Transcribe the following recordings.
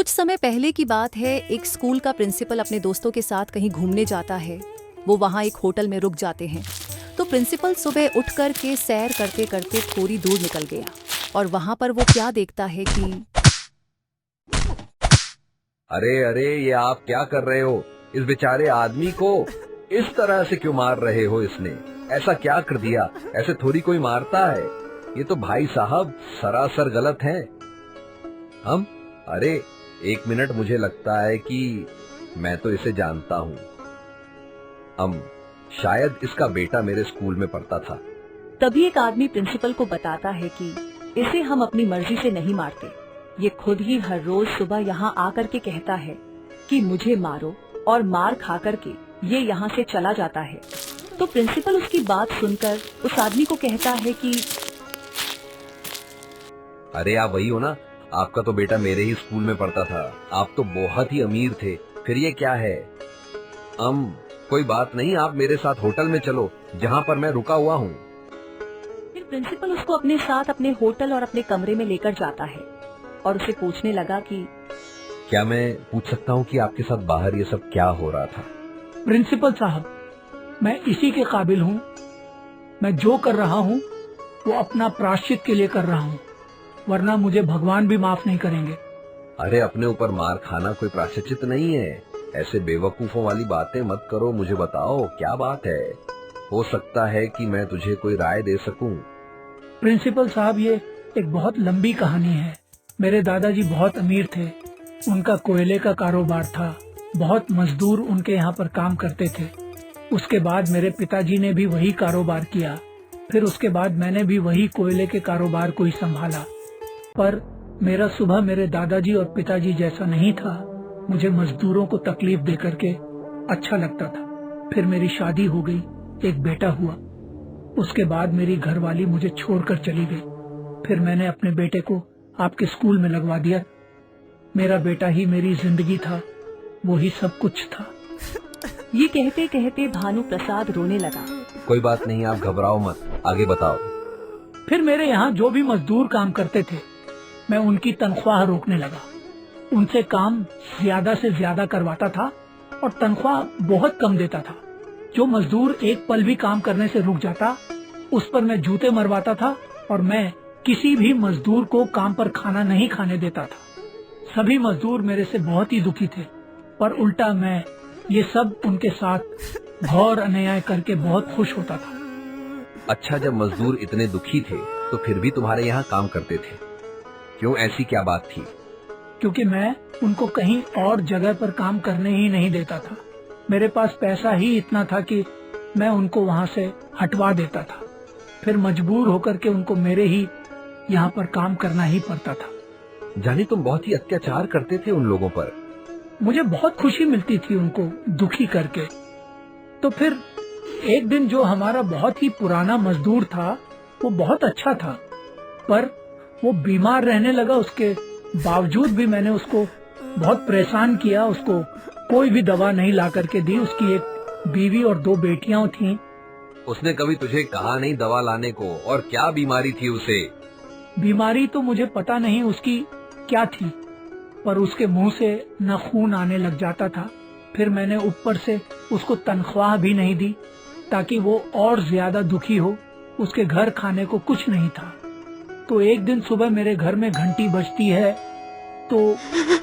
कुछ समय पहले की बात है। एक स्कूल का प्रिंसिपल अपने दोस्तों के साथ कहीं घूमने जाता है। वो वहाँ एक होटल में रुक जाते हैं। तो प्रिंसिपल सुबह उठ कर के सैर करते करते थोड़ी दूर निकल गया और वहाँ पर वो क्या देखता है कि अरे अरे, ये आप क्या कर रहे हो? इस बेचारे आदमी को इस तरह से क्यों मार रहे हो? इसने ऐसा क्या कर दिया? ऐसे थोड़ी कोई मारता है। ये तो भाई साहब सरासर गलत है। हम अरे एक मिनट, मुझे लगता है कि मैं तो इसे जानता हूँ। शायद इसका बेटा मेरे स्कूल में पढ़ता था। तभी एक आदमी प्रिंसिपल को बताता है कि इसे हम अपनी मर्जी से नहीं मारते। ये खुद ही हर रोज सुबह यहाँ आकर के कहता है कि मुझे मारो, और मार खा कर के ये यहाँ से चला जाता है। तो प्रिंसिपल उसकी बात सुनकर उस आदमी को कहता है कि अरे आप वही हो ना? आपका तो बेटा मेरे ही स्कूल में पढ़ता था। आप तो बहुत ही अमीर थे। फिर ये क्या है? कोई बात नहीं, आप मेरे साथ होटल में चलो जहाँ पर मैं रुका हुआ हूँ। फिर प्रिंसिपल उसको अपने साथ अपने होटल और अपने कमरे में लेकर जाता है और उसे पूछने लगा कि क्या मैं पूछ सकता हूँ कि आपके साथ बाहर ये सब क्या हो रहा था? प्रिंसिपल साहब, मैं इसी के काबिल हूँ। मैं जो कर रहा हूँ वो अपना प्रायश्चित के लिए कर रहा हूँ, वरना मुझे भगवान भी माफ नहीं करेंगे। अरे अपने ऊपर मार खाना कोई प्रायश्चित नहीं है। ऐसे बेवकूफों वाली बातें मत करो। मुझे बताओ क्या बात है। हो सकता है कि मैं तुझे कोई राय दे सकूं। प्रिंसिपल साहब, ये एक बहुत लंबी कहानी है। मेरे दादाजी बहुत अमीर थे। उनका कोयले का कारोबार था। बहुत मजदूर उनके यहाँ पर काम करते थे। उसके बाद मेरे पिताजी ने भी वही कारोबार किया। फिर उसके बाद मैंने भी वही कोयले के कारोबार को ही संभाला। पर मेरा सुबह मेरे दादाजी और पिताजी जैसा नहीं था। मुझे मजदूरों को तकलीफ दे करके अच्छा लगता था। फिर मेरी शादी हो गई, एक बेटा हुआ। उसके बाद मेरी घरवाली मुझे छोड़कर चली गई। फिर मैंने अपने बेटे को आपके स्कूल में लगवा दिया। मेरा बेटा ही मेरी जिंदगी था, वो ही सब कुछ था। ये कहते कहते भानु प्रसाद रोने लगा। कोई बात नहीं, आप घबराओ मत, आगे बताओ। फिर मेरे यहाँ जो भी मजदूर काम करते थे, मैं उनकी तनख्वाह रोकने लगा। उनसे काम ज्यादा से ज्यादा करवाता था और तनख्वाह बहुत कम देता था। जो मजदूर एक पल भी काम करने से रुक जाता, उस पर मैं जूते मरवाता था और मैं किसी भी मजदूर को काम पर खाना नहीं खाने देता था। सभी मजदूर मेरे से बहुत ही दुखी थे, पर उल्टा मैं ये सब उनके साथ घोर अन्याय करके बहुत खुश होता था। अच्छा, जब मजदूर इतने दुखी थे तो फिर भी तुम्हारे यहाँ काम करते थे क्यों? ऐसी क्या बात थी? क्योंकि मैं उनको कहीं और जगह पर काम करने ही नहीं देता था। मेरे पास पैसा ही इतना था कि मैं उनको वहाँ से हटवा देता था। फिर मजबूर होकर के उनको मेरे ही यहाँ पर काम करना ही पड़ता था। जानी तुम बहुत ही अत्याचार करते थे उन लोगों पर। मुझे बहुत खुशी मिलती थी उनको दुखी करके। तो फिर एक दिन जो हमारा बहुत ही पुराना मजदूर था, वो बहुत अच्छा था, पर वो बीमार रहने लगा। उसके बावजूद भी मैंने उसको बहुत परेशान किया। उसको कोई भी दवा नहीं ला करके दी। उसकी एक बीवी और 2 बेटियां थीं। उसने कभी तुझे कहा नहीं दवा लाने को? और क्या बीमारी थी उसे? बीमारी तो मुझे पता नहीं उसकी क्या थी, पर उसके मुंह से न खून आने लग जाता था। फिर मैंने ऊपर से उसको तनख्वाह भी नहीं दी ताकि वो और ज्यादा दुखी हो। उसके घर खाने को कुछ नहीं था। तो एक दिन सुबह मेरे घर में घंटी बजती है तो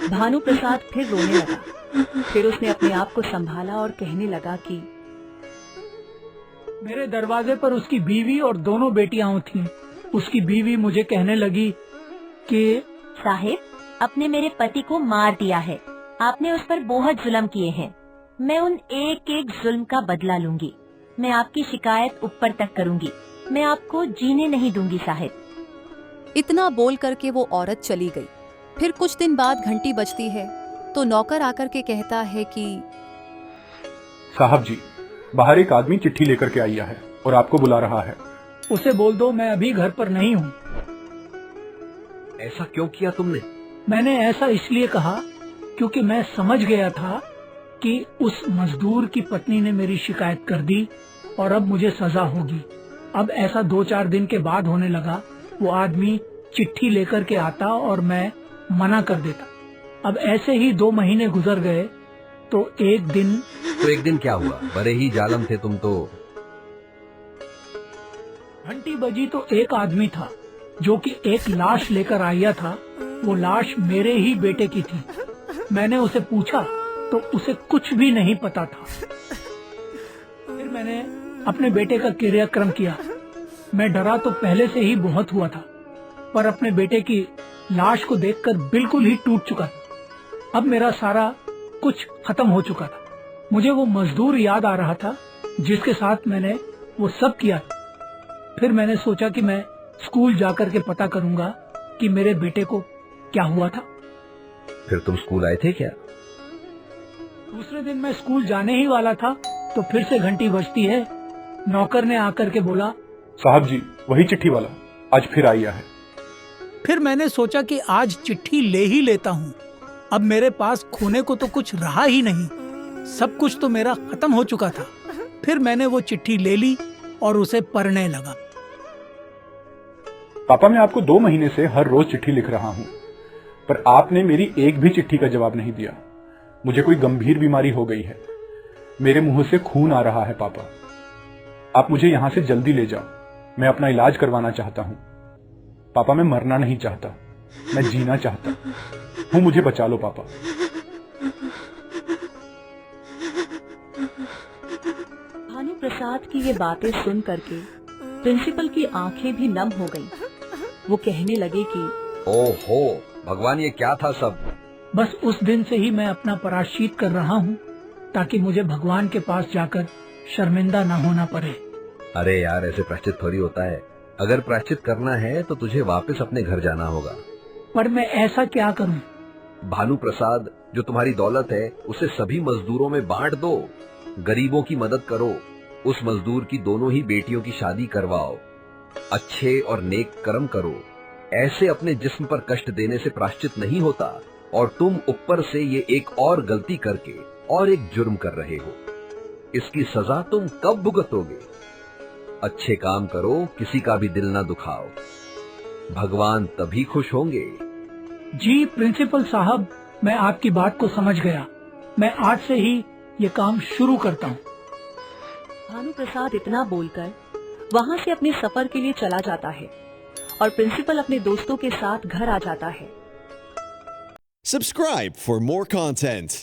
भानु प्रसाद फिर रोने लगा। फिर उसने अपने आप को संभाला और कहने लगा कि मेरे दरवाजे पर उसकी बीवी और दोनों बेटियां थीं। उसकी बीवी मुझे कहने लगी कि साहिब, आपने मेरे पति को मार दिया है। आपने उस पर बहुत जुल्म किए हैं। मैं उन एक एक जुल्म का बदला लूंगी। मैं आपकी शिकायत ऊपर तक करूंगी। मैं आपको जीने नहीं दूंगी साहिब। इतना बोल करके वो औरत चली गई। फिर कुछ दिन बाद घंटी बजती है तो नौकर आकर के कहता है कि साहब जी, बाहर एक आदमी चिट्ठी लेकर के आया है और आपको बुला रहा है। उसे बोल दो मैं अभी घर पर नहीं हूँ। ऐसा क्यों किया तुमने? मैंने ऐसा इसलिए कहा क्योंकि मैं समझ गया था कि उस मजदूर की पत्नी ने मेरी शिकायत कर दी और अब मुझे सजा होगी। अब ऐसा 2-4 दिन के बाद होने लगा। वो आदमी चिट्ठी लेकर के आता और मैं मना कर देता। अब ऐसे ही 2 महीने गुजर गए तो एक दिन क्या हुआ? बड़े ही जालम थे तुम तो। घंटी बजी तो एक आदमी था जो कि एक लाश लेकर आया था। वो लाश मेरे ही बेटे की थी। मैंने उसे पूछा तो उसे कुछ भी नहीं पता था। फिर मैंने अपने बेटे का क्रियाक्रम किया। मैं डरा तो पहले से ही बहुत हुआ था, पर अपने बेटे की लाश को देखकर बिल्कुल ही टूट चुका था। अब मेरा सारा कुछ खत्म हो चुका था। मुझे वो मजदूर याद आ रहा था जिसके साथ मैंने वो सब किया। फिर मैंने सोचा कि मैं स्कूल जाकर के पता करूंगा कि मेरे बेटे को क्या हुआ था। फिर तुम स्कूल आए थे क्या? दूसरे दिन मैं स्कूल जाने ही वाला था तो फिर से घंटी बजती है। नौकर ने आकर के बोला, साहब जी, वही चिट्ठी वाला आज फिर आया है। फिर मैंने सोचा कि आज चिट्ठी ले ही लेता हूँ। अब मेरे पास खोने को तो कुछ रहा ही नहीं। सब कुछ तो मेरा खत्म हो चुका था। फिर मैंने वो चिट्ठी ले ली और उसे पढ़ने लगा। पापा, मैं आपको 2 महीने से हर रोज चिट्ठी लिख रहा हूँ, पर आपने मेरी एक भी चिट्ठी का जवाब नहीं दिया। मुझे कोई गंभीर बीमारी हो गई है। मेरे मुंह से खून आ रहा है पापा। आप मुझे यहाँ से जल्दी ले जाओ। मैं अपना इलाज करवाना चाहता हूँ। पापा, मैं मरना नहीं चाहता, मैं जीना चाहता हूँ। मुझे बचा लो पापा। भानु प्रसाद की ये बातें सुन करके प्रिंसिपल की आंखें भी नम हो गईं। वो कहने लगे कि ओहो भगवान, ये क्या था सब? बस उस दिन से ही मैं अपना प्रायश्चित कर रहा हूँ ताकि मुझे भगवान के पास जाकर शर्मिंदा न होना पड़े। अरे यार, ऐसे प्रायश्चित थोड़ी होता है। अगर प्रायश्चित करना है तो तुझे वापस अपने घर जाना होगा। पर मैं ऐसा क्या करूँ? भानु प्रसाद, जो तुम्हारी दौलत है उसे सभी मजदूरों में बांट दो। गरीबों की मदद करो। उस मजदूर की दोनों ही बेटियों की शादी करवाओ। अच्छे और नेक कर्म करो। ऐसे अपने जिस्म पर कष्ट देने से प्रायश्चित नहीं होता, और तुम ऊपर से ये एक और गलती करके और एक जुर्म कर रहे हो। इसकी सजा तुम कब भुगतोगे? अच्छे काम करो, किसी का भी दिल ना दुखाओ। भगवान तभी खुश होंगे। जी प्रिंसिपल साहब, मैं आपकी बात को समझ गया। मैं आज से ही ये काम शुरू करता हूँ। भानु प्रसाद इतना बोलकर वहाँ से अपने सफर के लिए चला जाता है और प्रिंसिपल अपने दोस्तों के साथ घर आ जाता है। Subscribe for more content.